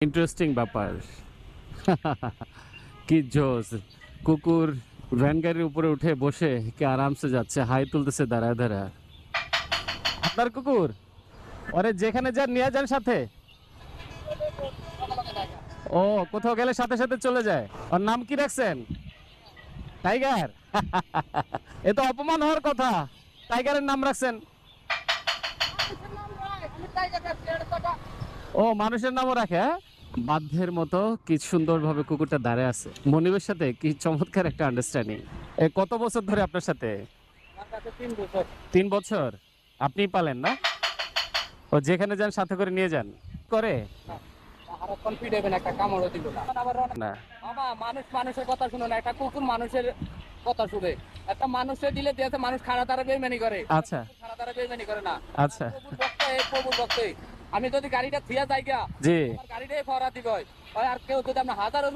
Interesting ব্যাপার। কি জোস! কুকুর ভ্যান গাড়ির উপরে উঠে বসে কি আরামসে যাচ্ছে, হাই তুলতেছে দাঁড়ায় দাঁড়া। আপনার কুকুর? ওরে যেখানে যান নিয়ে যান সাথে। ও, কোথাও গেলে সাথে সাথে চলে যায়। ওর নাম কি রাখছেন? টাইগার? এ তো অপমান হওয়ার কথা, টাইগারের নাম রাখছেন। ও, মানুষের নামও রাখে, হ্যাঁ? বাধ্যের মতো কি সুন্দরভাবে কুকুরটা দাঁড়ায় আছে। মনিবের সাথে কি চমৎকার একটা আন্ডারস্ট্যান্ডিং। এ কত বছর ধরে আপনার সাথে? 3 বছর। আপনি পালেন না? ও যেখানে যান সাথে করে নিয়ে যান করে না? বাবা, মানুষ মানুষের কথা শুনে না, একটা কুকুর মানুষের কথা শুনে। একটা মানুষের দিলে দিয়েছে, মানুষ খাড়া তারা বেইমানি করে, আচ্ছা খাড়া তারা বেইমানি করে না। আচ্ছা, প্রভুর ভক্ত, এই প্রভুর ভক্ত। আমি যদি গাড়িটা থিয়া যাই গা, জি। আমার গাড়িটাই ফরা দিব, আর কেউ যদি আমরা হাজারো